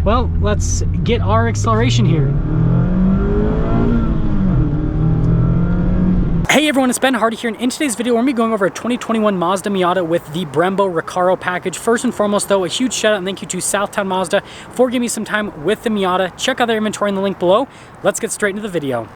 well, let's get our acceleration here. Hey everyone, it's Ben Hardy here, and in today's video we're going to be going over a 2021 Mazda Miata with the Brembo Recaro package. First and foremost though, a huge shout out and thank you to Southtown Mazda for giving me some time with the Miata. Check out their inventory in the link below. Let's get straight into the video.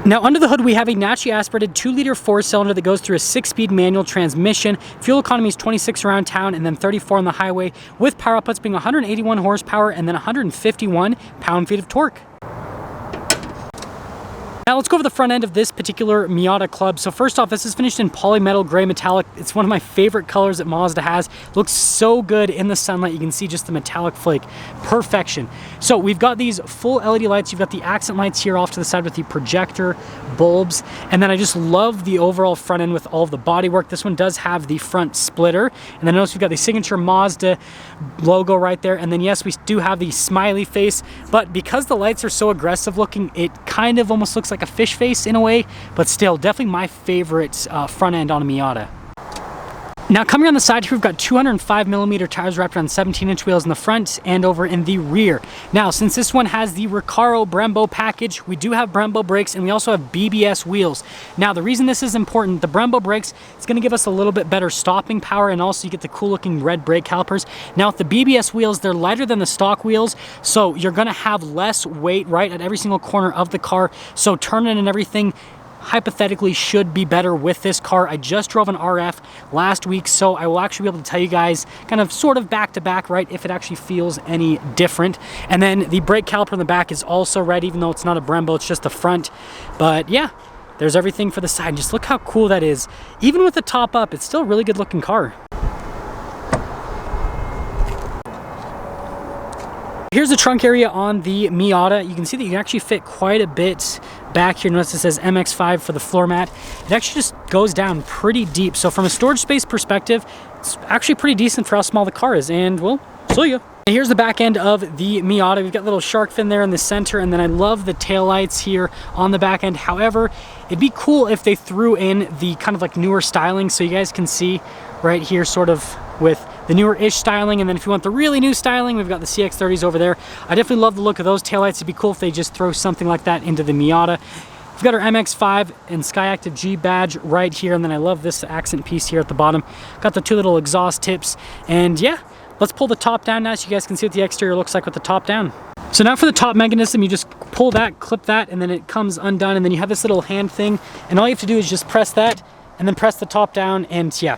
Now under the hood we have a naturally aspirated 2-liter 4-cylinder that goes through a 6-speed manual transmission. Fuel economy is 26 around town and then 34 on the highway, with power outputs being 181 horsepower and then 151 pound-feet of torque. Now let's go over the front end of this particular Miata Club. So first off, this is finished in polymetal gray metallic. It's one of my favorite colors that Mazda has. Looks so good in the sunlight. You can see just the metallic flake. Perfection. So we've got these full LED lights. You've got the accent lights here off to the side with the projector bulbs. And then I just love the overall front end with all of the bodywork. This one does have the front splitter. And then notice we've got the signature Mazda logo right there. And then yes, we do have the smiley face. But because the lights are so aggressive looking, it kind of almost looks like a fish face in a way, but still definitely my favorite front end on a Miata. Now coming on the side here, we've got 205mm tires wrapped around 17-inch wheels in the front and over in the rear. Now since this one has the Recaro Brembo package, we do have Brembo brakes and we also have BBS wheels. Now the reason this is important, the Brembo brakes, it's going to give us a little bit better stopping power, and also you get the cool looking red brake calipers. Now with the BBS wheels, they're lighter than the stock wheels, so you're going to have less weight right at every single corner of the car, so turning and everything hypothetically should be better with this car. I just drove an RF last week, so I will actually be able to tell you guys kind of sort of back to back, right, if it actually feels any different. And then the brake caliper in the back is also red, even though it's not a Brembo, it's just the front. But yeah, there's everything for the side. Just look how cool that is. Even with the top up, it's still a really good looking car. Here's the trunk area on the Miata. You can see that you can actually fit quite a bit back here. Notice it says MX5 for the floor mat. It actually just goes down pretty deep. So from a storage space perspective, it's actually pretty decent for how small the car is. And we'll show you. Here's the back end of the Miata. We've got a little shark fin there in the center, and then I love the taillights here on the back end. However, it'd be cool if they threw in the kind of like newer styling, so you guys can see right here sort of with the newer-ish styling. And then if you want the really new styling, we've got the CX-30s over there. I definitely love the look of those taillights. It'd be cool if they just throw something like that into the Miata. We've got our MX5 and SkyActiv G badge right here, and then I love this accent piece here at the bottom. Got the two little exhaust tips, and yeah, let's pull the top down now so you guys can see what the exterior looks like with the top down. So now for the top mechanism, you just pull that, clip that, and then it comes undone, and then you have this little hand thing, and all you have to do is just press that, and then press the top down, and yeah,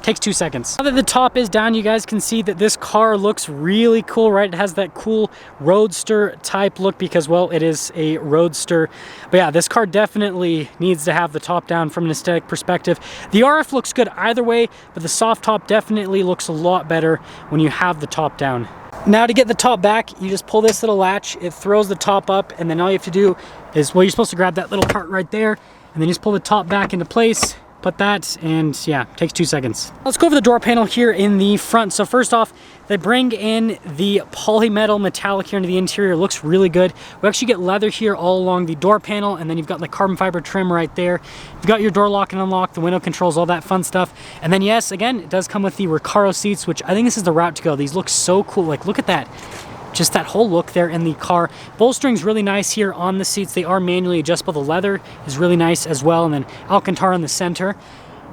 takes 2 seconds. Now that the top is down, you guys can see that this car looks really cool, right? It has that cool roadster type look because, well, it is a roadster. But yeah, this car definitely needs to have the top down from an aesthetic perspective. The RF looks good either way, but the soft top definitely looks a lot better when you have the top down. Now to get the top back, you just pull this little latch, it throws the top up, and then all you have to do is, well, you're supposed to grab that little part right there, and then you just pull the top back into place. Put that, and yeah, takes 2 seconds. Let's go over the door panel here in the front. So first off, they bring in the polymetal metallic here into the interior. It looks really good. We actually get leather here all along the door panel, and then you've got the carbon fiber trim right there. You've got your door lock and unlock, the window controls, all that fun stuff. And then yes, again, it does come with the Recaro seats, which I think this is the route to go. These look so cool. Like, look at that. Just that whole look there in the car. Bolstering's really nice here on the seats. They are manually adjustable. The leather is really nice as well. And then Alcantara in the center.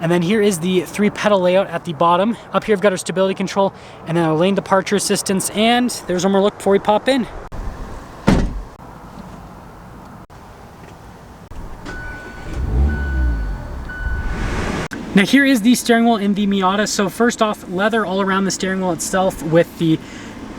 And then here is the 3-pedal layout at the bottom. Up here we've got our stability control and then our lane departure assistance. And there's one more look before we pop in. Now here is the steering wheel in the Miata. So first off, leather all around the steering wheel itself with the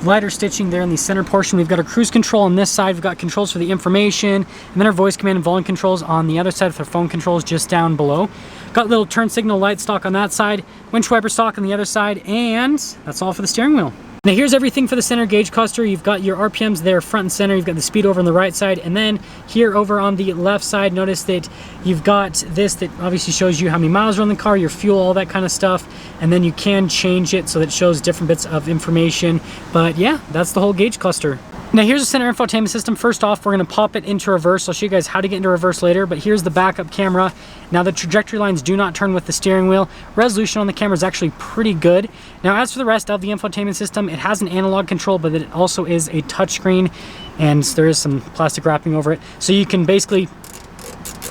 lighter stitching there in the center portion. We've got our cruise control on this side. We've got controls for the information, and then our voice command and volume controls on the other side with our phone controls just down below. Got little turn signal light stock on that side, windshield wiper stock on the other side, and that's all for the steering wheel. Now here's everything for the center gauge cluster. You've got your RPMs there front and center. You've got the speed over on the right side, and then here over on the left side, notice that you've got this that obviously shows you how many miles are on the car, your fuel, all that kind of stuff, and then you can change it so that it shows different bits of information. But yeah, that's the whole gauge cluster. Now here's the center infotainment system. First off, we're gonna pop it into reverse. I'll show you guys how to get into reverse later, but here's the backup camera. Now the trajectory lines do not turn with the steering wheel. Resolution on the camera is actually pretty good. Now as for the rest of the infotainment system, it has an analog control, but it also is a touchscreen, and there is some plastic wrapping over it. So you can basically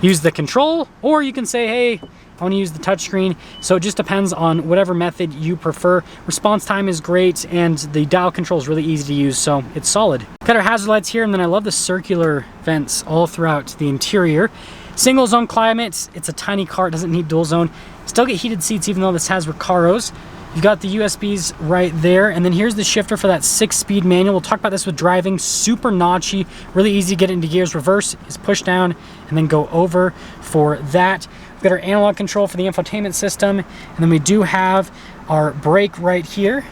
use the control, or you can say, hey, I want to use the touchscreen. So it just depends on whatever method you prefer. Response time is great, and the dial control is really easy to use, so it's solid. Got our hazard lights here, and then I love the circular vents all throughout the interior. Single zone climate, it's a tiny car, it doesn't need dual zone. Still get heated seats even though this has Recaros. You've got the USBs right there, and then here's the shifter for that 6-speed manual. We'll talk about this with driving. Super notchy, really easy to get into gears. Reverse is push down and then go over for that. We've got our analog control for the infotainment system, and then we do have our brake right here.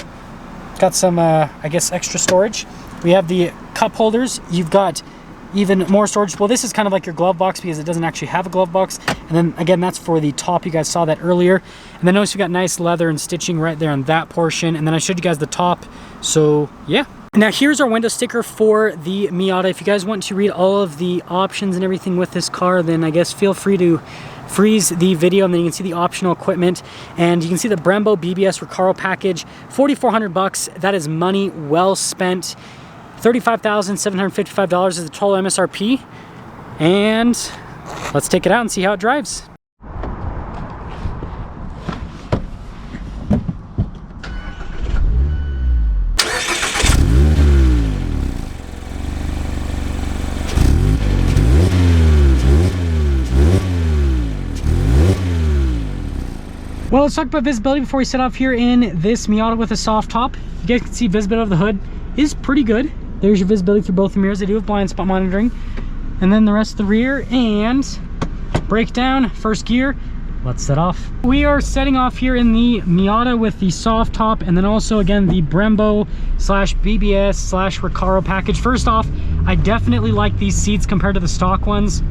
Got some, I guess, extra storage. We have the cup holders. You've got even more storage. Well, this is kind of like your glove box because it doesn't actually have a glove box. And then again, that's for the top. You guys saw that earlier. And then notice we got nice leather and stitching right there on that portion. And then I showed you guys the top. So yeah. Now here's our window sticker for the Miata. If you guys want to read all of the options and everything with this car, then I guess feel free to freeze the video, and then you can see the optional equipment, and you can see the Brembo BBS Recaro package, $4,400. That is money well spent. $35,755 is the total MSRP, and let's take it out and see how it drives. Well, let's talk about visibility before we set off here in this Miata with a soft top. You guys can see visibility of the hood is pretty good. There's your visibility through both the mirrors. They do have blind spot monitoring. And then the rest of the rear, and brake down, first gear. Let's set off. We are setting off here in the Miata with the soft top, and then also again the Brembo slash BBS slash Recaro package. First off, I definitely like these seats compared to the stock ones.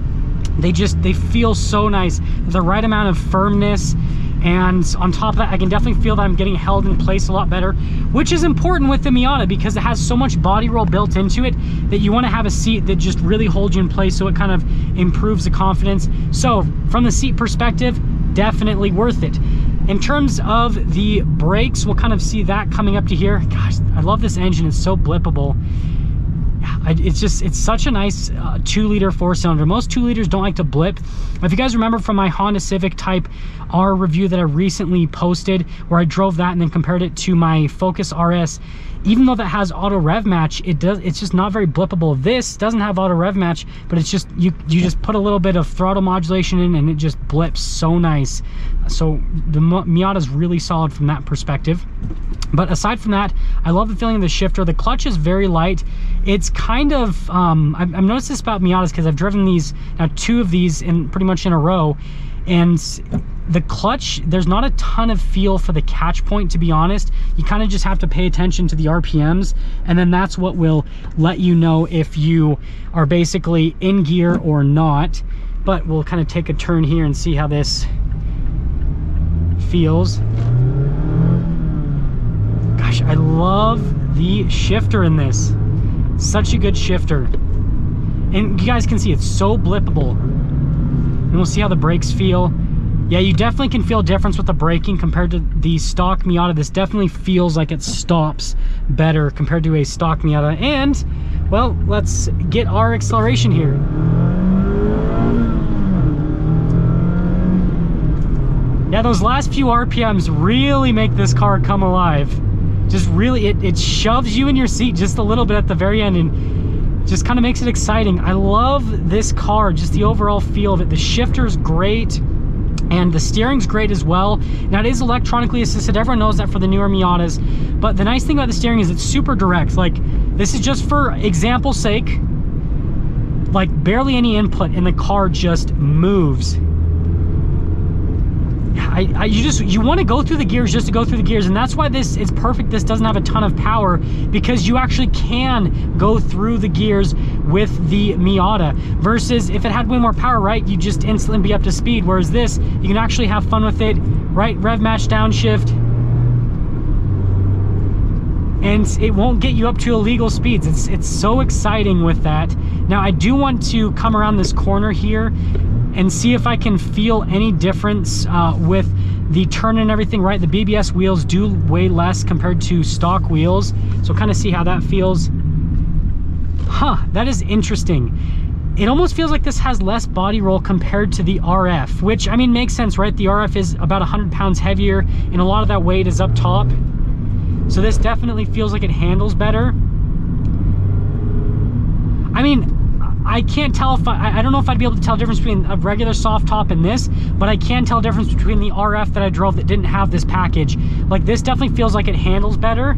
They feel so nice. The right amount of firmness, and on top of that, I can definitely feel that I'm getting held in place a lot better, which is important with the Miata because it has so much body roll built into it that you want to have a seat that just really holds you in place, so it kind of improves the confidence. So from the seat perspective, definitely worth it. In terms of the brakes, we'll kind of see that coming up to here. Gosh, I love this engine. It's so blippable. It's such a nice 2-liter 4-cylinder. Most 2 liters don't like to blip. If you guys remember from my Honda Civic Type R review that I recently posted, where I drove that and then compared it to my Focus RS, even though that has auto rev match, it's just not very blippable. This doesn't have auto rev match, but it's just you just put a little bit of throttle modulation in and it just blips so nice. So the Miata is really solid from that perspective. But aside from that, I love the feeling of the shifter. The clutch is very light. It's kind of I've noticed this about Miatas because I've driven these now, 2 of these in pretty much in a row, and the clutch, there's not a ton of feel for the catch point, to be honest. You kind of just have to pay attention to the RPMs, and then that's what will let you know if you are basically in gear or not. But we'll kind of take a turn here and see how this feels. Gosh, I love the shifter in this. Such a good shifter. And you guys can see it's so blippable. And we'll see how the brakes feel. Yeah, you definitely can feel a difference with the braking compared to the stock Miata. This definitely feels like it stops better compared to a stock Miata. And, well, let's get our acceleration here. Yeah, those last few RPMs really make this car come alive. Just really, it shoves you in your seat just a little bit at the very end and just kind of makes it exciting. I love this car, just the overall feel of it. The shifter's great, and the steering's great as well. Now, it is electronically assisted. Everyone knows that for the newer Miatas. But the nice thing about the steering is it's super direct. Like, this is just for example's sake. Like, barely any input, and the car just moves. You want to go through the gears just to go through the gears, and that's why this is perfect. This doesn't have a ton of power because you actually can go through the gears with the Miata, versus if it had way more power, right, you just instantly be up to speed. Whereas this, you can actually have fun with it, right? Rev match downshift. and it won't get you up to illegal speeds. It's so exciting with that. Now I do want to come around this corner here and see if I can feel any difference with the turn and everything, right? The BBS wheels do weigh less compared to stock wheels, so kind of see how that feels. Huh, that is interesting. It almost feels like this has less body roll compared to the RF, which, I mean, makes sense, right? The RF is about 100 pounds heavier, and a lot of that weight is up top. So this definitely feels like it handles better. I mean, I can't tell if I don't know if I'd be able to tell the difference between a regular soft top and this, but I can tell the difference between the RF that I drove that didn't have this package. Like, this definitely feels like it handles better.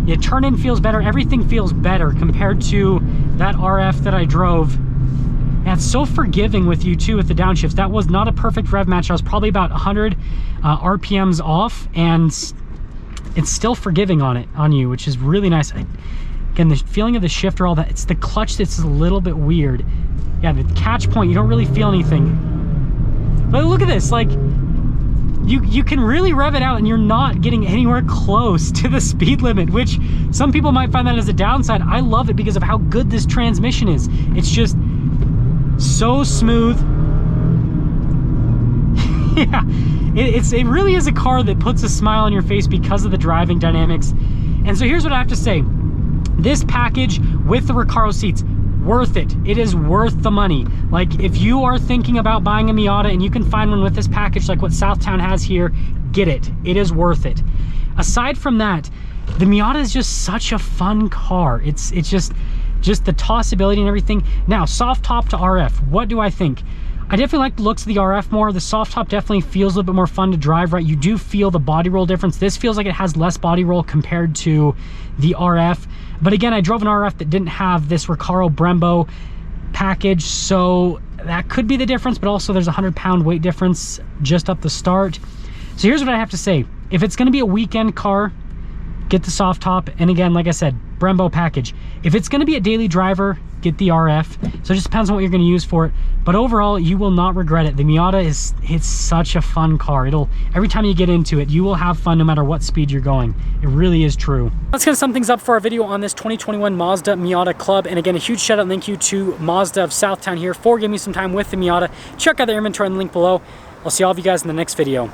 Yeah, turn-in feels better. Everything feels better compared to that RF that I drove. And it's so forgiving with you too with the downshifts. That was not a perfect rev match. I was probably about 100 RPMs off, and it's still forgiving on you, which is really nice. Again, the feeling of the shifter, all that, it's the clutch that's a little bit weird. Yeah, the catch point, you don't really feel anything. But look at this, like, you can really rev it out and you're not getting anywhere close to the speed limit, which some people might find that as a downside. I love it because of how good this transmission is. It's just so smooth. Yeah, it really is a car that puts a smile on your face because of the driving dynamics. And so here's what I have to say. This package with the Recaro seats, worth it. It is worth the money. Like, if you are thinking about buying a Miata and you can find one with this package like what Southtown has here, get it. It is worth it. Aside from that, the Miata is just such a fun car. It's just the tossability and everything. Now, soft top to RF, what do I think? I definitely like the looks of the RF more. The soft top definitely feels a little bit more fun to drive, right? You do feel the body roll difference. This feels like it has less body roll compared to the RF. But again, I drove an RF that didn't have this Recaro Brembo package, so that could be the difference, but also there's a 100-pound weight difference just up the start. So here's what I have to say. If it's gonna be a weekend car, get the soft top, and again, like I said, Brembo package. If it's gonna be a daily driver, get the RF. So it just depends on what you're gonna use for it. But overall, you will not regret it. The Miata it's such a fun car. Every time you get into it, you will have fun no matter what speed you're going. It really is true. Let's get sum things up for our video on this 2021 Mazda Miata Club. And again, a huge shout out and thank you to Mazda of Southtown here for giving me some time with the Miata. Check out their inventory in the link below. I'll see all of you guys in the next video.